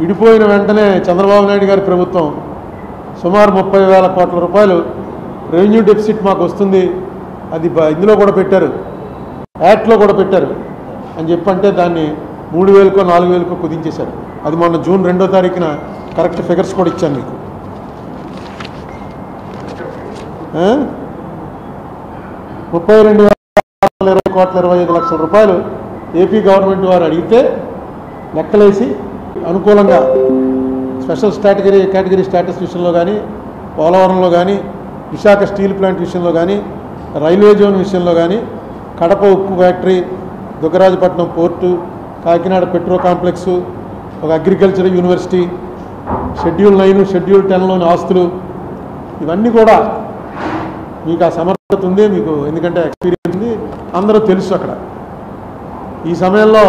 విడిపోయిన వెంటనే చంద్రబాబు నాయుడు గారి ప్రభుత్వం సుమారు 30,000 కోట్ల రూపాయలు రెవెన్యూ డెఫిసిట్ మాకు వస్తుంది, అది ఇందులో కూడా పెట్టారు, యాక్ట్లో కూడా పెట్టారు అని చెప్పంటే దాన్ని 3,000కో 4,000కో కుదించేశారు. అది మొన్న జూన్ 2వ తారీఖున కరెక్ట్ ఫిగర్స్ కూడా ఇచ్చాను మీకు. 32,20,25 రూపాయలు ఏపీ గవర్నమెంట్ వారు అడిగితే లెక్కలేసి అనుకూలంగా స్పెషల్ కేటగిరీ స్టేటస్ విషయంలో కానీ, పోలవరంలో కానీ, విశాఖ స్టీల్ ప్లాంట్ విషయంలో కానీ, రైల్వే జోన్ విషయంలో కానీ, కడప ఉక్కు factory, Dugarajapatnam port, Kakinada petro complex, ఒక అగ్రికల్చర్ యూనివర్సిటీ, షెడ్యూల్ 9, షెడ్యూల్ 10లోని ఆస్తులు, ఇవన్నీ కూడా మీకు ఆ సమర్థత ఉంది, మీకు ఎందుకంటే ఎక్స్పీరియన్స్ ఉంది, అందరూ తెలుసు. అక్కడ ఈ సమయంలో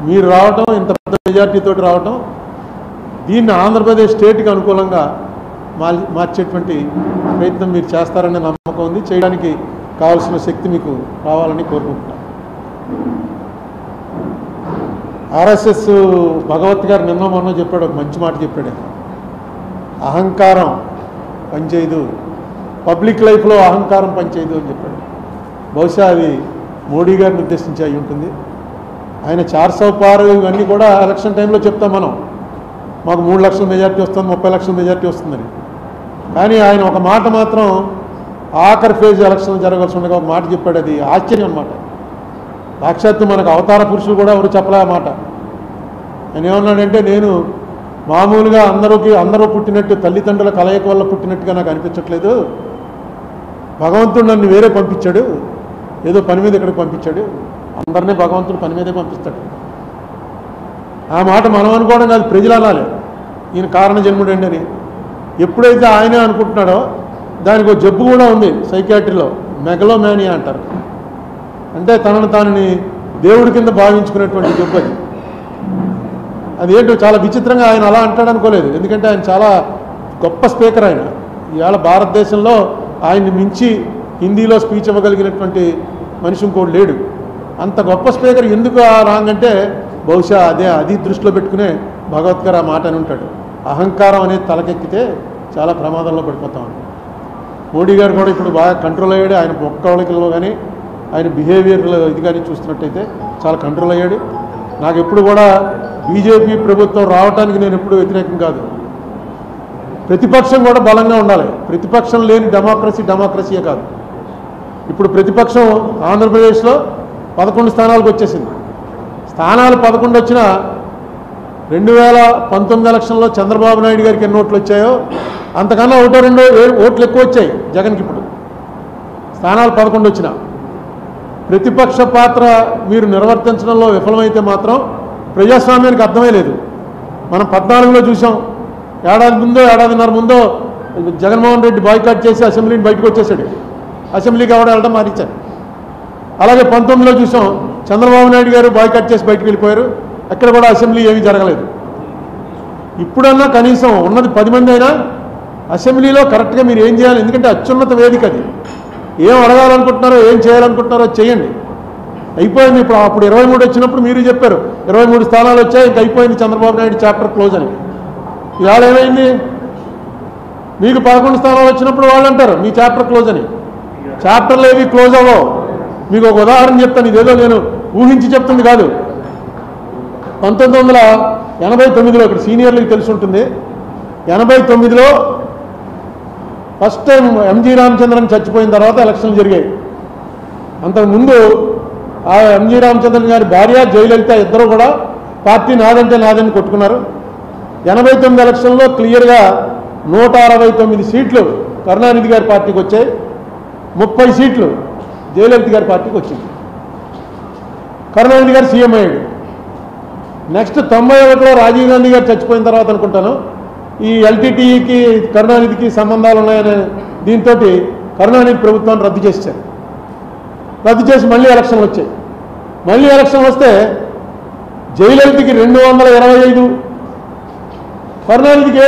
మీరు రావటం, ఇంత పెద్ద మెజార్టీతో రావటం, దీన్ని ఆంధ్రప్రదేశ్ స్టేట్కి అనుకూలంగా మార్చేటువంటి ప్రయత్నం మీరు చేస్తారనే నమ్మకం ఉంది. చేయడానికి కావాల్సిన శక్తి మీకు రావాలని కోరుకుంటున్నాను. ఆర్ఎస్ఎస్ భగవత్ గారు నిన్న మొన్న చెప్పాడు, ఒక మంచి మాట చెప్పాడు. అహంకారం పనిచేయదు, పబ్లిక్ లైఫ్లో అహంకారం పనిచేయదు అని చెప్పాడు. బహుశా అది మోడీ గారిని ఉద్దేశించి అయి ఉంటుంది. ఆయన 400 పారు ఇవన్నీ కూడా ఎలక్షన్ టైంలో చెప్తాం మనం, మాకు 3 లక్షల మెజార్టీ వస్తుంది, 30 లక్షల మెజార్టీ వస్తుందని. కానీ ఆయన ఒక మాట మాత్రం ఆఖరి ఫేజ్ ఎలక్షన్ జరగాల్సి ఉండగా ఒక మాట చెప్పాడు, అది ఆశ్చర్యం అన్నమాట. సాక్షాత్తు మనకు అవతార పురుషులు కూడా ఎవరు చెప్పలే ఆ మాట. ఆయన ఏమన్నాడంటే, నేను మామూలుగా అందరూ పుట్టినట్టు తల్లిదండ్రుల కలయిక వల్ల పుట్టినట్టుగా నాకు అనిపించట్లేదు, భగవంతుడు నన్ను వేరే పంపించాడు, ఏదో పని మీద ఇక్కడికి పంపించాడు, అందరినీ భగవంతుడు పని మీదే పంపిస్తాడు. ఆ మాట మనం అనుకోవడం కాదు, ప్రజలు అనాలి ఈయన కారణ జన్ముడండి అని. ఎప్పుడైతే ఆయనే అనుకుంటున్నాడో దానికి ఒక జబ్బు కూడా ఉంది సైకియాట్రీలో, మెగలోమానియా అంటారు. అంటే తనని దేవుడి కింద భావించుకునేటువంటి జబ్బు అది. అదేంటో చాలా విచిత్రంగా ఆయన అలా అంటాడు అనుకోలేదు, ఎందుకంటే ఆయన చాలా గొప్ప స్పీకర్. ఆయన ఇవాళ భారతదేశంలో ఆయన్ని మించి హిందీలో స్పీచ్ ఇవ్వగలిగినటువంటి మనిషి ఇంకోటి లేడు. అంత గొప్ప స్పీకర్ ఎందుకు రాంగ్ అంటే బహుశా అది దృష్టిలో పెట్టుకునే భగవత్ గారు ఆ మాట అని ఉంటాడు. అహంకారం అనేది తలకెక్కితే చాలా ప్రమాదంలో పడిపోతాం. మోడీ గారు కూడా ఇప్పుడు బాగా కంట్రోల్ అయ్యాడు. ఆయన ఒక్కళ్ళకిలో కానీ ఆయన బిహేవియర్లో ఇది కానీ చూస్తున్నట్టయితే చాలా కంట్రోల్ అయ్యాడు. నాకు ఎప్పుడు కూడా బీజేపీ ప్రభుత్వం రావడానికి నేను ఎప్పుడు వ్యతిరేకం కాదు. ప్రతిపక్షం కూడా బలంగా ఉండాలి. ప్రతిపక్షం లేని డెమోక్రసీయే కాదు. ఇప్పుడు ప్రతిపక్షం ఆంధ్రప్రదేశ్లో 11 స్థానాలకు వచ్చేసింది. స్థానాలు 11 వచ్చినా 2019 ఎలక్షన్లో చంద్రబాబు నాయుడు గారికి ఎన్ని ఓట్లు వచ్చాయో అంతకన్నా 1-2 ఓట్లు ఎక్కువ వచ్చాయి జగన్కి. ఇప్పుడు స్థానాలు 11 వచ్చినా ప్రతిపక్ష పాత్ర మీరు నిర్వర్తించడంలో విఫలమైతే మాత్రం ప్రజాస్వామ్యానికి అర్థమే లేదు. మనం 14లో చూసాం, ఏడాదిన్నర ముందో జగన్మోహన్ రెడ్డి బాయ్కాట్ చేసి అసెంబ్లీని బయటకు వచ్చేసాడు, అసెంబ్లీకి ఎవడో వెళ్ళడం మారించారు. అలాగే 19లో చూసాం, చంద్రబాబు నాయుడు గారు బాయ్కాట్ చేసి బయటకు వెళ్ళిపోయారు, ఎక్కడ కూడా అసెంబ్లీ ఏమీ జరగలేదు. ఇప్పుడన్నా కనీసం ఉన్నది 10 మంది అయినా అసెంబ్లీలో కరెక్ట్గా మీరు ఏం చేయాలి, ఎందుకంటే అత్యున్నత వేదిక అది. ఏం అడగాలనుకుంటున్నారో ఏం చేయాలనుకుంటున్నారో చేయండి. అయిపోయింది. ఇప్పుడు అప్పుడు 23 వచ్చినప్పుడు మీరు చెప్పారు 23 స్థానాలు వచ్చాయి, ఇంక అయిపోయింది చంద్రబాబు నాయుడు చాప్టర్ క్లోజ్ అని. ఇవాళ ఏమైంది? మీకు 11 స్థానాలు వచ్చినప్పుడు వాళ్ళు అంటారు మీ చాప్టర్ క్లోజ్ అని. చాప్టర్లు ఏవి క్లోజ్ అవ్వవు. మీకు ఒక ఉదాహరణ చెప్తాను, ఇదేదో నేను ఊహించి చెప్తుంది కాదు. 1989లో ఇక్కడ సీనియర్లకు తెలిసి ఉంటుంది, 89లో ఫస్ట్ టైం ఎంజీ రామచంద్రన్ చచ్చిపోయిన తర్వాత ఎలక్షన్లు జరిగాయి. అంతకుముందు ఆ ఎంజీ రామచంద్రన్ గారి భార్య జయలలిత ఇద్దరు కూడా పార్టీ నాదంటే నాదని కొట్టుకున్నారు. 89 ఎలక్షన్లో క్లియర్గా 169 సీట్లు కరుణానిధి గారి పార్టీకి వచ్చాయి, 30 సీట్లు జయలలిత గారి పార్టీకి వచ్చింది. కరుణానిధి గారు సీఎం అయ్యాడు. నెక్స్ట్ 91లో రాజీవ్ గాంధీ గారు చచ్చిపోయిన తర్వాత అనుకుంటాను ఈ ఎల్టీటీఈకి కరుణానిధికి సంబంధాలు ఉన్నాయనే దీంతో కరుణానిధి ప్రభుత్వాన్ని రద్దు చేశారు. రద్దు చేసి మళ్ళీ ఎలక్షన్లు వచ్చాయి. మళ్ళీ ఎలక్షన్ వస్తే జయలలితకి 225, కరుణానిధికి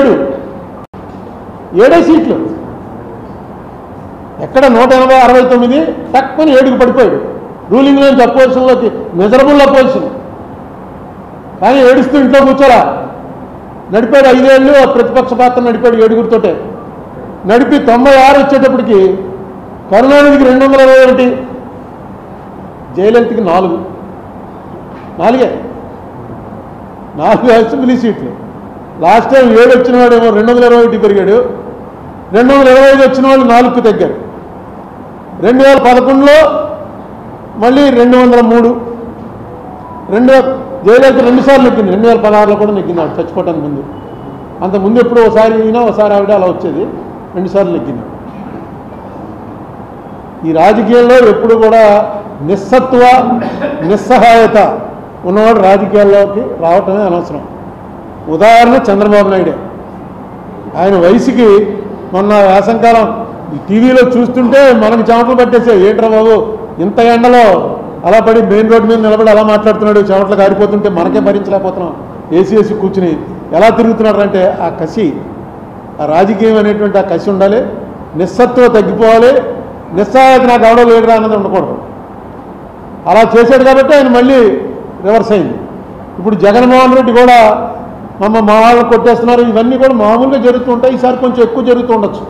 7 సీట్లు. ఎక్కడ 169 తక్కువ 7కి పడిపోయాడు. రూలింగ్లోంచి అపోజిషన్లోకి మెజరబుల్ అపోజిషన్. కానీ ఏడుస్తూ ఇంట్లో కూర్చోరా, నడిపాడు 5 ఏళ్ళు, ఆ ప్రతిపక్ష పాత్ర నడిపాడు 7గురితోటే. నడిపి 96 వచ్చేటప్పటికి కరుణానిధికి 221, జయలలితకి 4 అసెంబ్లీ సీట్లు. లాస్ట్ టైం 7 వచ్చిన వాడేమో 221 పెరిగాడు, 225 వచ్చిన వాళ్ళు 4కు తగ్గారు. 2011లో మళ్ళీ 203. జయలలిత 2 సార్లు నెగ్గింది, 2016లో కూడా నెగ్గింది ఆవిడ చచ్చిపోవటానికి ముందు. అంతకుముందు ఎప్పుడు ఒకసారి అయినా ఒకసారి ఆవిడ అలా వచ్చేది, 2 సార్లు నెగ్గింది. ఈ రాజకీయాల్లో ఎప్పుడు కూడా నిస్సత్వ నిస్సహాయత ఉన్నవాడు రాజకీయాల్లోకి రావటమే అనవసరం. ఉదాహరణ చంద్రబాబు నాయుడే. ఆయన వయసుకి మొన్న వేసంకాలం ఈ టీవీలో చూస్తుంటే మనకు చెమటలు పట్టేసే, ఏంట్రా బాబు ఇంత ఎండలో అలా పడి మెయిన్ రోడ్డు మీద నిలబడి అలా మాట్లాడుతున్నాడు, చెమటలు కారిపోతుంటే మనకే భరించలేకపోతున్నాం, ఏసీ కూర్చుని ఎలా తిరుగుతున్నాడు అంటే ఆ కసి, ఆ రాజకీయం అనేటువంటి ఆ కసి ఉండాలి. నిస్సత్వం తగ్గిపోవాలి, నిస్సహాయత నాకు ఎవడో లేడురా అన్నది ఉండకూడదు. అలా చేశాడు కాబట్టి ఆయన మళ్ళీ రివర్స్ అయింది. ఇప్పుడు జగన్మోహన్ రెడ్డి కూడా మా వాళ్ళని కొట్టేస్తున్నారు, ఇవన్నీ కూడా మామూలుగా జరుగుతూ ఉంటాయి. ఈసారి కొంచెం ఎక్కువ జరుగుతూ ఉండొచ్చు.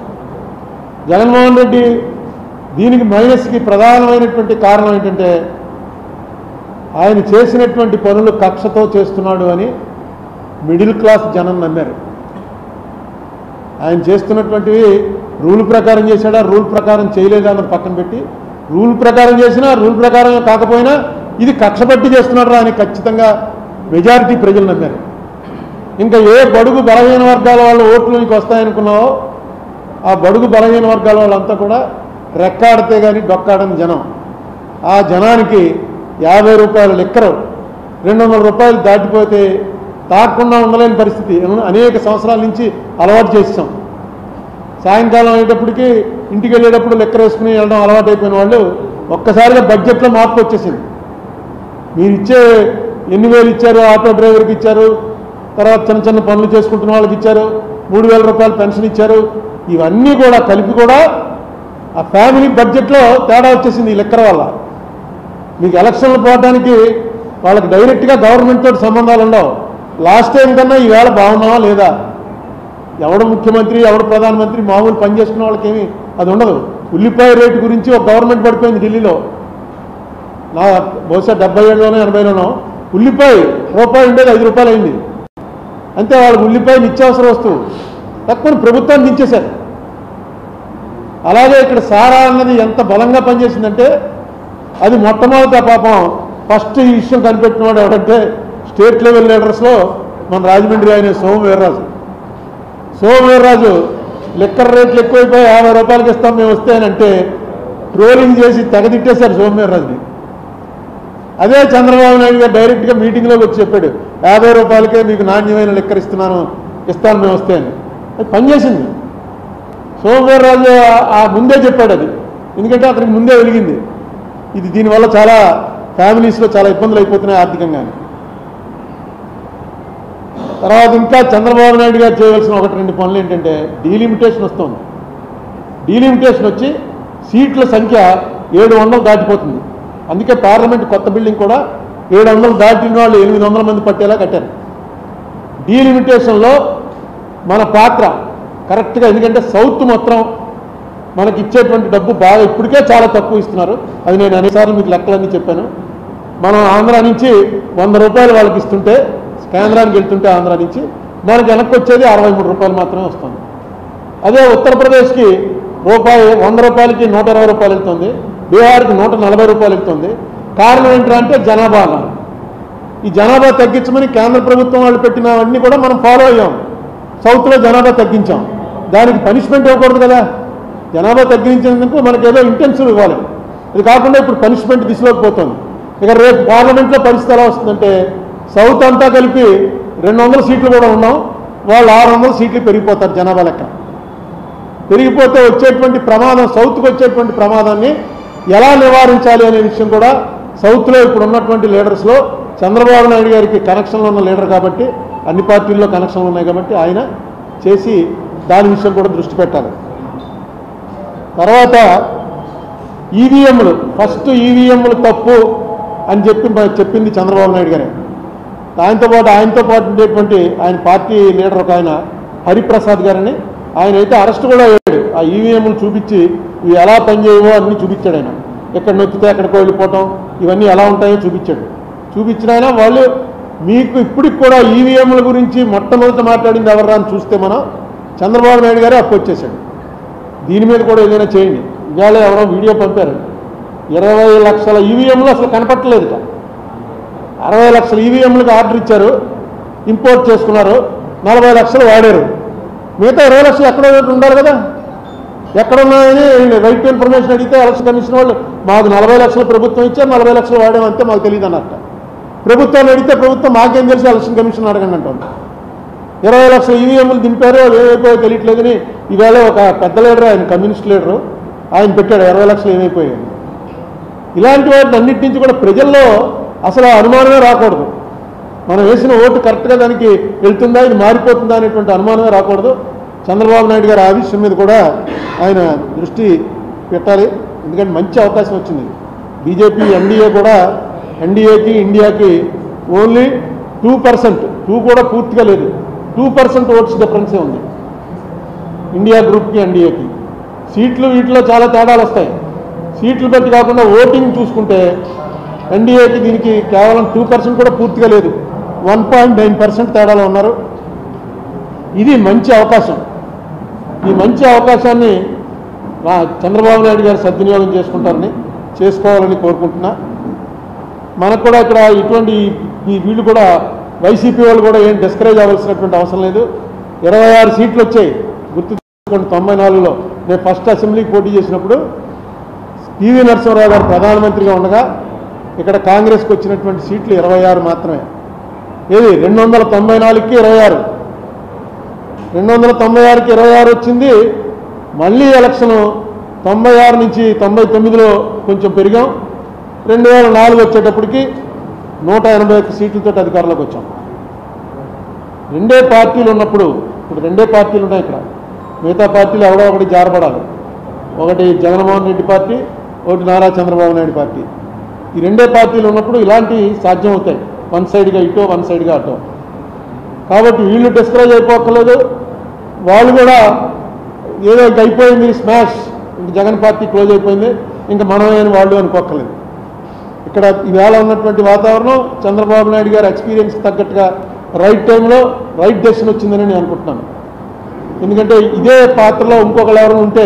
జగన్మోహన్ రెడ్డి దీనికి మైనస్కి ప్రధానమైనటువంటి కారణం ఏంటంటే ఆయన చేసినటువంటి పనులు కక్షతో చేస్తున్నాడు అని మిడిల్ క్లాస్ జనం నమ్మారు. ఆయన చేస్తున్నటువంటివి రూల్ ప్రకారం చేశాడా, రూల్ ప్రకారం చేయలేదా అన్నది పక్కన పెట్టి, రూల్ ప్రకారం చేసినా రూల్ ప్రకారం కాకపోయినా ఇది కక్ష పట్టి చేస్తున్నాడు అని ఖచ్చితంగా మెజారిటీ ప్రజలు నమ్మారు. ఇంకా ఏ బడుగు బలహీన వర్గాల వాళ్ళ ఓట్లు నీకు వస్తాయనుకున్నావో ఆ బడుగు బలహీన వర్గాల వాళ్ళంతా కూడా రెక్కాడితే కానీ డొక్కాడని జనం. ఆ జనానికి 50 రూపాయల లిక్కరు 200 రూపాయలు దాటిపోతే తాకుండా ఉండలేని పరిస్థితి అనేక సంవత్సరాల నుంచి అలవాటు చేసాం. సాయంకాలం అయ్యేటప్పటికి ఇంటికి వెళ్ళేటప్పుడు లిక్కర్ వేసుకుని వెళ్ళడం అలవాటు అయిపోయిన వాళ్ళు ఒక్కసారిగా బడ్జెట్లో మార్పు వచ్చేసింది. మీరు ఇచ్చే ఎన్ని వేలు ఇచ్చారు, ఆటో డ్రైవర్కి ఇచ్చారు, తర్వాత చిన్న చిన్న పనులు చేసుకుంటున్న వాళ్ళకి ఇచ్చారు, 3000 రూపాయలు పెన్షన్ ఇచ్చారు, ఇవన్నీ కూడా కలిపి కూడా ఆ ఫ్యామిలీ బడ్జెట్లో తేడా వచ్చేసింది ఈ లిక్కర్ వల్ల. మీకు ఎలక్షన్లు పోవడానికి వాళ్ళకి డైరెక్ట్గా గవర్నమెంట్ తోటి సంబంధాలు ఉండవు. లాస్ట్ టైం కన్నా ఈవేళ బాగున్నావా లేదా, ఎవడు ముఖ్యమంత్రి ఎవడు ప్రధానమంత్రి, మామూలు పని చేసుకున్న వాళ్ళకి ఏమి అది ఉండదు. ఉల్లిపాయ రేటు గురించి ఒక గవర్నమెంట్ పడిపోయింది ఢిల్లీలో, నా బహుశా 77లోనో 80లోనో ఉల్లిపాయ రూపాయి ఉండేది 5 రూపాయలు అయింది. అంతే, వాళ్ళకి ఉల్లిపాయ నిత్యావసర వస్తువు తక్కువ ప్రభుత్వాన్ని దించేశారు. అలాగే ఇక్కడ సారా అన్నది ఎంత బలంగా పనిచేసిందంటే అది మొట్టమొదట పాపం ఫస్ట్ ఈ విషయం కనిపెట్టినవాడు ఎవడంటే స్టేట్ లెవెల్ లీడర్స్లో మన రాజమండ్రి ఆయన సోమవీర్రాజు లిక్కర్ రేట్లు ఎక్కువైపోయి 50 రూపాయలకి ఇస్తాం మేము వస్తే అని అంటే ట్రోలింగ్ చేసి తెగదిట్టేశారు సోమవీర్రాజుని. అదే చంద్రబాబు నాయుడు గారు డైరెక్ట్గా మీటింగ్లోకి వచ్చి చెప్పాడు 50 రూపాయలకే మీకు నాణ్యమైన లిక్కర్ ఇస్తాను మేము వస్తే అని. అది పనిచేసింది. సోమవీర్రాజు ఆ ముందే చెప్పాడు అది, ఎందుకంటే అతనికి ముందే వెలిగింది ఇది. దీనివల్ల చాలా ఫ్యామిలీస్లో చాలా ఇబ్బందులు అయిపోతున్నాయి ఆర్థికంగా. తర్వాత ఇంకా చంద్రబాబు నాయుడు గారు చేయవలసిన 1-2 పనులు ఏంటంటే డీలిమిటేషన్ వస్తుంది. డీలిమిటేషన్ వచ్చి సీట్ల సంఖ్య 700 దాటిపోతుంది. అందుకే పార్లమెంట్ కొత్త బిల్డింగ్ కూడా 700 దాటిన వాళ్ళు 800 మంది పట్టేలా కట్టారు. డీలిమిటేషన్లో మన పాత్ర కరెక్ట్గా, ఎందుకంటే సౌత్ మొత్తం మనకి ఇచ్చేటువంటి డబ్బు బాగా ఇప్పటికే చాలా తక్కువ ఇస్తున్నారు. అది నేను అనేసార్లు మీకు లెక్కలన్నీ చెప్పాను. మనం ఆంధ్ర నుంచి 100 రూపాయలు వాళ్ళకి ఇస్తుంటే, కేంద్రానికి వెళ్తుంటే ఆంధ్ర నుంచి మనకి వెనక్కి వచ్చేది 63 రూపాయలు మాత్రమే వస్తుంది. అదే ఉత్తరప్రదేశ్కి 100 రూపాయలకి 120 రూపాయలు వెళ్తుంది, బీహార్కి 140 రూపాయలు వెళ్తుంది. కారణం ఏంటంటే జనాభా. ఈ జనాభా తగ్గించమని కేంద్ర ప్రభుత్వం వాళ్ళు పెట్టినవన్నీ కూడా మనం ఫాలో అయ్యాం. సౌత్లో జనాభా తగ్గించాం, దానికి పనిష్మెంట్ ఇవ్వకూడదు కదా. జనాభా తగ్గించేందుకు మనకి ఏదో ఇంటెన్సివ్ ఇవ్వాలి. అది కాకుండా ఇప్పుడు పనిష్మెంట్ దిశలోకి పోతుంది. ఇక రేపు పార్లమెంట్లో పరిస్థితి ఎలా వస్తుందంటే సౌత్ అంతా కలిపి 200 సీట్లు కూడా ఉన్నాం, వాళ్ళు 600 సీట్లు పెరిగిపోతారు జనాభా లెక్క. పెరిగిపోతే వచ్చేటువంటి ప్రమాదం, సౌత్కి వచ్చేటువంటి ప్రమాదాన్ని ఎలా నివారించాలి అనే విషయం కూడా సౌత్లో ఇప్పుడు ఉన్నటువంటి లీడర్స్లో చంద్రబాబు నాయుడు గారికి కనెక్షన్లు ఉన్న లీడర్ కాబట్టి, అన్ని పార్టీల్లో కనెక్షన్లు ఉన్నాయి కాబట్టి ఆయన చేసి దాని విషయం కూడా దృష్టి పెట్టాలి. తర్వాత ఈవీఎంలు, ఫస్ట్ ఈవీఎంలు తప్పు అని చెప్పింది చంద్రబాబు నాయుడు గారే. ఆయనతో పాటు ఉండేటువంటి ఆయన పార్టీ లీడర్ ఒక ఆయన హరిప్రసాద్ గారని ఆయన అయితే అరెస్ట్ కూడా అయ్యాడు. ఆ ఈవీఎంలు చూపించి ఇవి ఎలా పనిచేయవో అన్నీ చూపించాడు ఆయన. ఎక్కడ నొక్కితే ఎక్కడికో వెళ్ళిపోవటం ఇవన్నీ ఎలా ఉంటాయో చూపించాడు. చూపించిన ఆయన వాళ్ళు మీకు ఇప్పటికి కూడా ఈవీఎంల గురించి మొట్టమొదట మాట్లాడింది ఎవరా అని చూస్తే మనం చంద్రబాబు నాయుడు గారే అప్పొచ్చేసాడు. దీని మీద కూడా ఏదైనా చేయండి. ఇవాళ ఎవరో వీడియో పంపారు, 20 లక్షల ఈవీఎంలు అసలు కనపట్టలేదుట. 60 లక్షల ఈవీఎంలకు ఆర్డర్ ఇచ్చారు, ఇంపోర్ట్ చేసుకున్నారు, 40 లక్షలు వాడారు. మిగతా 20 లక్షలు ఎక్కడో ఉండాలి కదా. ఎక్కడున్నాయని రైట్ టు ఇన్ఫర్మేషన్ అడిగితే ఎలక్షన్ కమిషన్ వాళ్ళు మాకు 40 లక్షలు ప్రభుత్వం ఇచ్చారు, 40 లక్షలు వాడామంటే మాకు తెలియదు అన్నట్ట. ప్రభుత్వాన్ని అడిగితే ప్రభుత్వం మాకేం తెలిసి ఎలక్షన్ కమిషన్ అడగండి అంటారు. 20 లక్షల ఈవీఎంలు దింపారు, అవి ఏమైపోయో తెలియట్లేదని ఈవేళ ఒక పెద్ద లీడరు, ఆయన కమ్యూనిస్ట్ లీడరు, ఆయన పెట్టాడు 20 లక్షలు ఏమైపోయాయి. ఇలాంటి వాటిని అన్నిటి నుంచి కూడా ప్రజల్లో అసలు అనుమానమే రాకూడదు. మనం వేసిన ఓటు కరెక్ట్గా దానికి వెళ్తుందా, ఇది మారిపోతుందా అనేటువంటి అనుమానమే రాకూడదు. చంద్రబాబు నాయుడు గారు ఆ విషయం మీద కూడా ఆయన దృష్టి పెట్టాలి. ఎందుకంటే మంచి అవకాశం వచ్చింది. బీజేపీ ఎన్డీఏ కూడా ఎన్డీఏకి ఇండియాకి ఓన్లీ 2%, 2 కూడా పూర్తిగా లేదు, 2% ఓట్స్ డిఫరెన్సే ఉంది ఇండియా గ్రూప్కి ఎన్డీఏకి. సీట్లు వీటిలో చాలా తేడాలు వస్తాయి. సీట్లు బట్టి కాకుండా ఓటింగ్ చూసుకుంటే ఎన్డీఏకి దీనికి కేవలం 2% కూడా పూర్తిగా లేదు, 1.9% తేడాలో ఉన్నారు. ఇది మంచి అవకాశం. ఈ మంచి అవకాశాన్ని చంద్రబాబు నాయుడు గారు సద్వినియోగం చేసుకోవాలని కోరుకుంటున్నా. మనకు కూడా ఇక్కడ ఇటువంటి వీళ్ళు కూడా వైసీపీ వాళ్ళు కూడా ఏం డిస్కరేజ్ అవ్వాల్సినటువంటి అవసరం లేదు. 26 సీట్లు వచ్చాయి. గుర్తు చేసుకోండి, 94లో నేను ఫస్ట్ అసెంబ్లీకి పోటీ చేసినప్పుడు పివి నరసింహారావు గారు ప్రధానమంత్రిగా ఉండగా ఇక్కడ కాంగ్రెస్కి వచ్చినటువంటి సీట్లు 26 మాత్రమే. ఏది 294కి 26, 296కి 26 వచ్చింది. మళ్ళీ ఎలక్షన్ 96 నుంచి 99లో కొంచెం పెరిగాం. 2004 వచ్చేటప్పటికి 181 సీట్లతో అధికారంలోకి వచ్చాం. రెండే పార్టీలు ఉన్నప్పుడు, ఇప్పుడు రెండే పార్టీలు ఉన్నాయి ఇక్కడ. మిగతా పార్టీలు ఎవడో ఒకటి జారపడాలి. ఒకటి జగన్మోహన్ రెడ్డి పార్టీ, ఒకటి నారా చంద్రబాబు నాయుడు పార్టీ. ఈ రెండే పార్టీలు ఉన్నప్పుడు ఇలాంటివి సాధ్యం అవుతాయి, వన్ సైడ్గా ఇటో వన్ సైడ్గా అటో. కాబట్టి వీళ్ళు డిస్కరేజ్ అయిపోక్కర్లేదు. వాళ్ళు కూడా ఏదో ఇంక అయిపోయింది స్మాష్, ఇంక జగన్ పార్టీ క్లోజ్ అయిపోయింది, ఇంకా మనమే అని వాళ్ళు అనుకోక్కర్లేదు. ఇక్కడ ఈవేళ ఉన్నటువంటి వాతావరణం చంద్రబాబు నాయుడు గారి ఎక్స్పీరియన్స్కి తగ్గట్టుగా రైట్ టైంలో రైట్ డెసిషన్ వచ్చిందని నేను అనుకుంటున్నాను. ఎందుకంటే ఇదే పాత్రలో ఇంకొకరు ఎవరు ఉంటే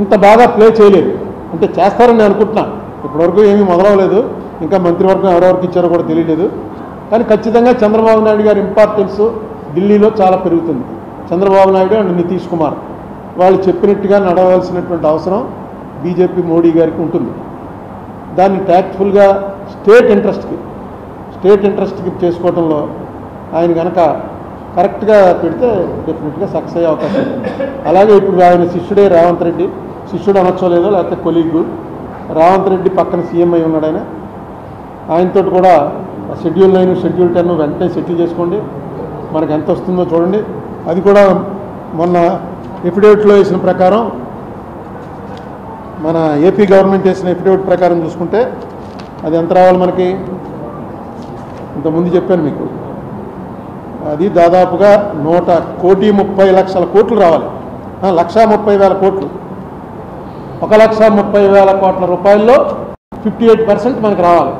ఇంత బాగా ప్లే చేయలేదు. అంటే చేస్తారని నేను అనుకుంటున్నాను. ఇప్పటివరకు ఏమీ మొదలవలేదు, ఇంకా మంత్రివర్గం ఎవరెవరికి ఇచ్చారో కూడా తెలియలేదు. కానీ ఖచ్చితంగా చంద్రబాబు నాయుడు గారి ఇంపార్టెన్స్ ఢిల్లీలో చాలా పెరుగుతుంది. చంద్రబాబు నాయుడు అండ్ నితీష్ కుమార్ వాళ్ళు చెప్పినట్టుగా నడవలసినటువంటి అవసరం బీజేపీ మోడీ గారికి ఉంటుంది. దాన్ని ట్యాక్ట్ఫుల్గా స్టేట్ ఇంట్రెస్ట్కి చేసుకోవడంలో ఆయన కనుక కరెక్ట్గా పెడితే డెఫినెట్గా సక్సెస్ అయ్యే అవకాశం ఉంటుంది. అలాగే ఇప్పుడు ఆయన శిష్యుడే రేవంత్ రెడ్డి, శిష్యుడు అనొచ్చలేదో లేకపోతే కొలీగ్ రేవంత్ రెడ్డి పక్కన సీఎం అయి ఉన్నాడు. ఆయనతో కూడా షెడ్యూల్ 9, షెడ్యూల్ 10 వెంటనే సెటిల్ చేసుకోండి. మనకు ఎంత వస్తుందో చూడండి. అది కూడా మొన్న ఎఫిడేవిట్లో వేసిన ప్రకారం, మన ఏపీ గవర్నమెంట్ వేసిన ఎఫిడేవిట్ ప్రకారం చూసుకుంటే అది ఎంత రావాలి మనకి, ఇంతకుముందు చెప్పాను మీకు, అది దాదాపుగా 1,30,00,000 కోట్లు రావాలి. 1,30,000 కోట్లు, 1,30,000 కోట్ల రూపాయల్లో 58% మనకు రావాలి.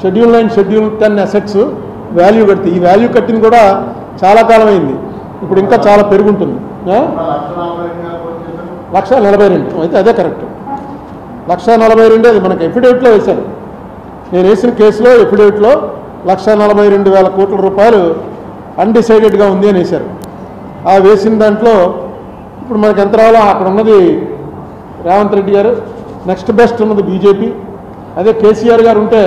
షెడ్యూల్ 9, షెడ్యూల్ 10 అసెట్స్ వాల్యూ కడితే, ఈ వాల్యూ కట్టింది కూడా చాలా కాలం అయింది, ఇప్పుడు ఇంకా చాలా పెరుగుంటుంది. 1,42,000 అయితే అదే కరెక్ట్. 1,42,000 అది మనకు ఎఫిడేవిట్లో వేశారు. నేను వేసిన కేసులో ఎఫిడేవిట్లో 1,42,000 కోట్ల రూపాయలు అన్డిసైడెడ్గా ఉంది అని వేశారు. ఆ వేసిన దాంట్లో ఇప్పుడు మనకు ఎంత రావాలో అక్కడ ఉన్నది రేవంత్ రెడ్డి గారు, నెక్స్ట్ బెస్ట్ ఉన్నది బీజేపీ. అదే కేసీఆర్ గారు ఉంటే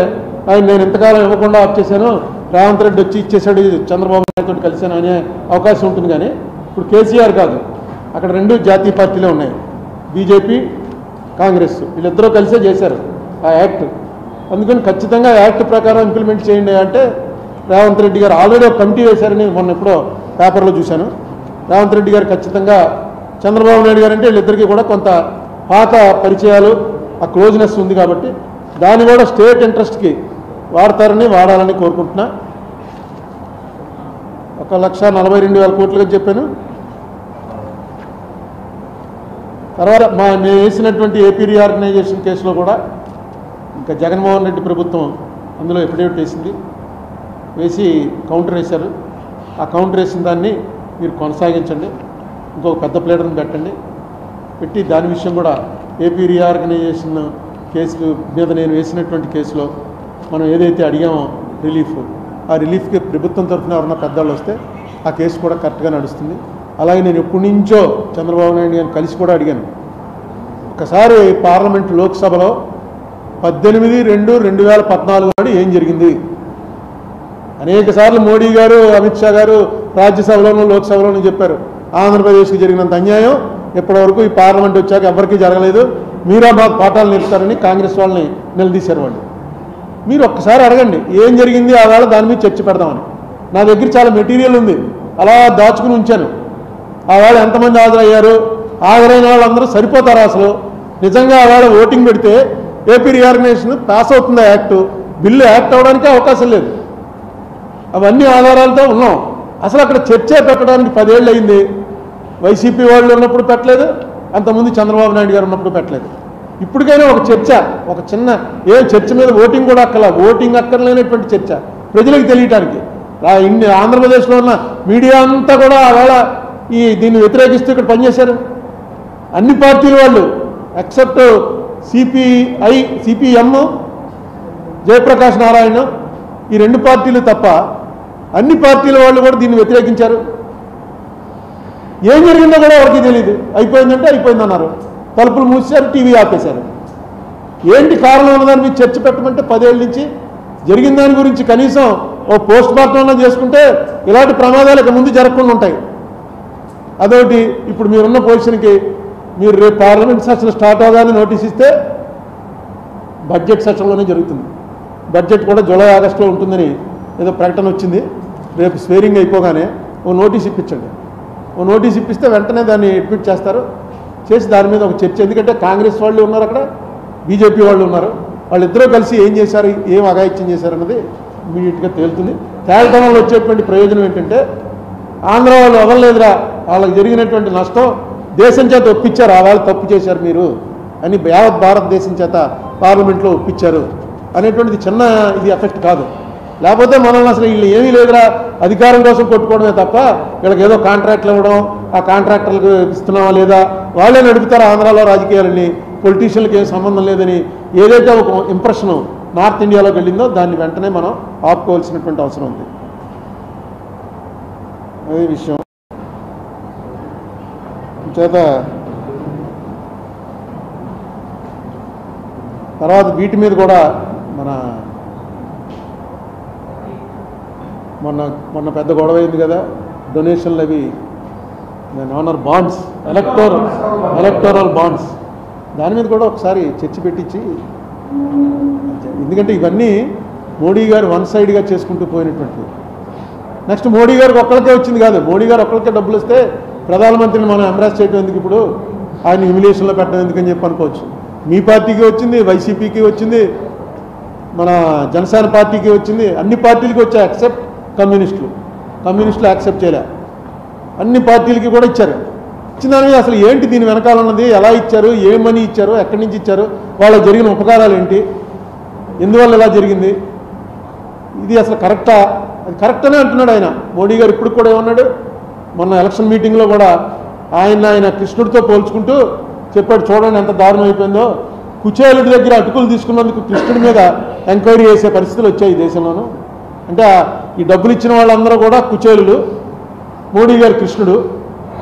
ఆయన నేను ఇంతకాలం ఇవ్వకుండా వచ్చేసాను, రేవంత్ రెడ్డి వచ్చి ఇచ్చేసాడు, చంద్రబాబు నాయుడుతో కలిసాను అనే అవకాశం ఉంటుంది. కానీ ఇప్పుడు కేసీఆర్ కాదు, అక్కడ 2 జాతీయ పార్టీలే ఉన్నాయి, బీజేపీ కాంగ్రెస్, వీళ్ళిద్దరూ కలిసే చేశారు ఆ యాక్ట్. అందుకని ఖచ్చితంగా యాక్ట్ ప్రకారం ఇంప్లిమెంట్ చేయండి అంటే రేవంత్ రెడ్డి గారు ఆల్రెడీ ఒక కమిటీ వేశారని మొన్న ఎప్పుడో పేపర్లో చూశాను. రేవంత్ రెడ్డి గారు ఖచ్చితంగా చంద్రబాబు నాయుడు గారు అంటే వీళ్ళిద్దరికీ కూడా కొంత పాత పరిచయాలు, ఆ క్లోజ్నెస్ ఉంది కాబట్టి దాన్ని కూడా స్టేట్ ఇంట్రెస్ట్కి వాడతారని వాడాలని కోరుకుంటున్నా. 1,42,000 కోట్లుగా చెప్పాను. తర్వాత మేము వేసినటువంటి ఏపీ రీఆర్గనైజేషన్ కేసులో కూడా ఇంకా జగన్మోహన్ రెడ్డి ప్రభుత్వం అందులో ఎఫిడేవిట్ వేసింది, వేసి కౌంటర్ వేశారు. ఆ కౌంటర్ వేసిన దాన్ని మీరు కొనసాగించండి, ఇంకొక పెద్ద ప్లేటర్ని పెట్టండి, పెట్టి దాని విషయం కూడా ఏపీ రీఆర్గనైజేషన్ కేసు మీద నేను వేసినటువంటి కేసులో మనం ఏదైతే అడిగామో రిలీఫ్, ఆ రిలీఫ్కి ప్రభుత్వం తరఫున ఎవరన్నా పెద్దవాళ్ళు వస్తే ఆ కేసు కూడా కరెక్ట్గా నడుస్తుంది. అలాగే నేను ఎప్పటి నుంచో చంద్రబాబు నాయుడు గారిని కలిసి కూడా అడిగాను. ఒకసారి పార్లమెంట్ లోక్సభలో 18/2/2014 నాడు ఏం జరిగింది? అనేక సార్లు మోడీ గారు, అమిత్ షా గారు రాజ్యసభలోనూ లోక్సభలోనూ చెప్పారు, ఆంధ్రప్రదేశ్కి జరిగినంత అన్యాయం ఇప్పటివరకు ఈ పార్లమెంట్ వచ్చాక ఎవరికీ జరగలేదు, మీరా మాకు పాఠాలు నేర్పుతారని కాంగ్రెస్ వాళ్ళని నిలదీశారు వాళ్ళు. మీరు ఒక్కసారి అడగండి ఏం జరిగింది, ఆ వేళ దాని మీద చర్చ పెడదామని. నా దగ్గర చాలా మెటీరియల్ ఉంది, అలా దాచుకుని ఉంచాను. ఆ వేళ ఎంతమంది హాజరయ్యారు, హాజరైన వాళ్ళందరూ సరిపోతారు? అసలు నిజంగా ఆ వేళ ఓటింగ్ పెడితే ఏపీ రీఆర్గనైజేషన్ పాస్ అవుతుందా యాక్ట్? బిల్లు యాక్ట్ అవ్వడానికి అవకాశం లేదు. అవన్నీ ఆధారాలతో ఉన్నాం. అసలు అక్కడ చర్చ పెట్టడానికి 10 ఏళ్ళు అయింది. వైసీపీ వాళ్ళు ఉన్నప్పుడు పెట్టలేదు, అంతకుముందు చంద్రబాబు నాయుడు గారు ఉన్నప్పుడు పెట్టలేదు. ఇప్పటికైనా ఒక చర్చ, ఒక చిన్న చర్చ మీద ఓటింగ్ కూడా ఓటింగ్ అక్కర్లేనటువంటి చర్చ ప్రజలకు తెలియటానికి. ఇన్ని ఆంధ్రప్రదేశ్లో ఉన్న మీడియా అంతా కూడా ఆవేళ దీన్ని వ్యతిరేకిస్తూ ఇక్కడ పనిచేశారు. అన్ని పార్టీల వాళ్ళు ఎక్సెప్ట్ సిపిఎం, జయప్రకాష్ నారాయణ, ఈ 2 పార్టీలు తప్ప అన్ని పార్టీల వాళ్ళు కూడా దీన్ని వ్యతిరేకించారు. ఏం జరిగిందో కూడా ఎవరికి తెలియదు. అయిపోయిందంటే అయిపోయిందన్నారు, తలుపులు మూసారు, టీవీ ఆపేశారు. ఏంటి కారణం ఉన్నదాన్ని మీరు చర్చ పెట్టమంటే 10 ఏళ్ళ నుంచి జరిగిన దాని గురించి కనీసం ఓ పోస్ట్ మార్టం అన్నా చేసుకుంటే ఇలాంటి ప్రమాదాలు ఇక ముందు జరగకుండా ఉంటాయి. అదొకటి. ఇప్పుడు మీరున్న పొజిషన్కి మీరు రేపు పార్లమెంట్ సెషన్ స్టార్ట్ అవగానే నోటీస్ ఇస్తే బడ్జెట్ సెషన్లోనే జరుగుతుంది. బడ్జెట్ కూడా జూలై ఆగస్టులో ఉంటుందని ఏదో ప్రకటన వచ్చింది. రేపు స్వేరింగ్ అయిపోగానే ఓ నోటీస్ ఇప్పించండి. ఓ నోటీస్ ఇప్పిస్తే వెంటనే దాన్ని అడ్మిట్ చేస్తారు, చేసి దాని మీద ఒక చర్చ. ఎందుకంటే కాంగ్రెస్ వాళ్ళు ఉన్నారు అక్కడ, బీజేపీ వాళ్ళు ఉన్నారు. వాళ్ళిద్దరూ కలిసి ఏం చేశారు, ఏం అఘాయిత్యం చేశారన్నది ఇమీడియట్గా తేలుతుంది. తేలటం వల్ల వచ్చేటువంటి ప్రయోజనం ఏంటంటే ఆంధ్ర వాళ్ళు వదలలేదురా, వాళ్ళకి జరిగినటువంటి నష్టం దేశం చేత ఒప్పించారు, ఆ వాళ్ళు తప్పు చేశారు మీరు అని యావత్ భారతదేశం చేత పార్లమెంట్లో ఒప్పించారు అనేటువంటిది చిన్న ఇది ఎఫెక్ట్ కాదు. లేకపోతే మనల్ని అసలు వీళ్ళు ఏమీ లేదురా, అధికారం కోసం కొట్టుకోవడమే తప్ప వీళ్ళకి ఏదో కాంట్రాక్ట్లు ఇవ్వడం, ఆ కాంట్రాక్టర్లకు ఇస్తున్నావా లేదా, వాళ్ళే నడుపుతారు ఆంధ్రాలో రాజకీయాలని, పొలిటీషియన్లకు ఏం సంబంధం లేదని ఏదైతే ఒక ఇంప్రెషన్ నార్త్ ఇండియాలోకి వెళ్ళిందో దాన్ని వెంటనే మనం ఆపుకోవాల్సినటువంటి అవసరం ఉంది. అదే విషయం చేత తర్వాత వీటి మీద కూడా మొన్న పెద్ద గొడవ అయింది కదా, డొనేషన్లు అవి ఆనర్ బాండ్స్, ఎలక్టోరల్ బాండ్స్, దాని మీద కూడా ఒకసారి చర్చ పెట్టించి, ఎందుకంటే ఇవన్నీ మోడీ గారు వన్ సైడ్గా చేసుకుంటూ పోయినటువంటివి. నెక్స్ట్ మోడీ గారికి ఒక్కరికే వచ్చింది కాదు, మోడీ గారు ఒక్కరికే డబ్బులు వస్తే ప్రధానమంత్రిని మనం ఎంబ్రాస్ చేయడం ఎందుకు, ఇప్పుడు ఆయన హ్యూమిలియేషన్లో పెట్టడం ఎందుకని చెప్పి అనుకోవచ్చు. మీ పార్టీకి వచ్చింది, వైసీపీకి వచ్చింది, మన జనసేన పార్టీకి వచ్చింది, అన్ని పార్టీలకి వచ్చాయి ఎక్సెప్ట్ కమ్యూనిస్టులు యాక్సెప్ట్ చేయలే. అన్ని పార్టీలకి కూడా ఇచ్చారు. ఇచ్చిన దాని మీద అసలు ఏంటి, దీని వెనకాల ఉన్నది, ఎలా ఇచ్చారు, ఏ మనీ ఇచ్చారు, ఎక్కడి నుంచి ఇచ్చారు, వాళ్ళకి జరిగిన ఉపకారాలు ఏంటి, ఎందువల్ల ఇలా జరిగింది, ఇది అసలు కరెక్టా? అది కరెక్ట్ అనే అంటున్నాడు ఆయన. మోడీ గారు ఇప్పుడు కూడా ఏమన్నాడు, మొన్న ఎలక్షన్ మీటింగ్లో కూడా ఆయన కృష్ణుడితో పోల్చుకుంటూ చెప్పాడు, చూడండి ఎంత దారుణం అయిపోయిందో, కుచేలుడి దగ్గర అటుకులు తీసుకున్నందుకు కృష్ణుడి మీద ఎంక్వైరీ చేసే పరిస్థితులు వచ్చాయి ఈ దేశంలోనూ. అంటే ఈ డబ్బులు ఇచ్చిన వాళ్ళందరూ కూడా కుచేలులు, మోడీ గారు కృష్ణుడు,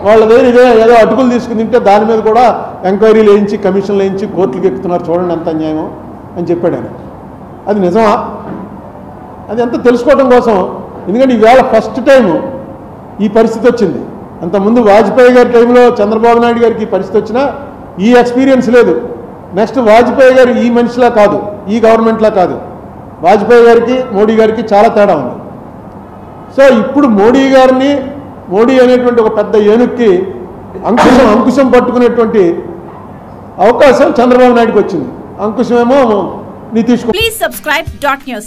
వాళ్ళ దగ్గర ఇదే ఏదో అటుకులు తీసుకుని తింటే దాని మీద కూడా ఎంక్వైరీలు వేయించి కమిషన్లు వేయించి కోర్టులకు ఎక్కుతున్నారు, చూడండి ఎంత అన్యాయమో అని చెప్పాడు ఆయన. అది నిజమా? అది ఎంత తెలుసుకోవడం కోసం. ఎందుకంటే ఈవేళ ఫస్ట్ టైం ఈ పరిస్థితి వచ్చింది. అంతకుముందు వాజ్పేయి గారి టైంలో చంద్రబాబు నాయుడు గారికి ఈ పరిస్థితి వచ్చినా ఈ ఎక్స్పీరియన్స్ లేదు. నెక్స్ట్ వాజ్పేయి గారు ఈ మనిషిలా కాదు, ఈ గవర్నమెంట్లా కాదు, వాజ్పేయి గారికి మోడీ గారికి చాలా తేడా ఉంది. సో ఇప్పుడు మోడీ అనేటువంటి ఒక పెద్ద ఏనుక్కి అంకుశం పట్టుకునేటువంటి అవకాశం చంద్రబాబు నాయుడుకి వచ్చింది. అంకుశమేమో Nitish Kumar. Please subscribe .news.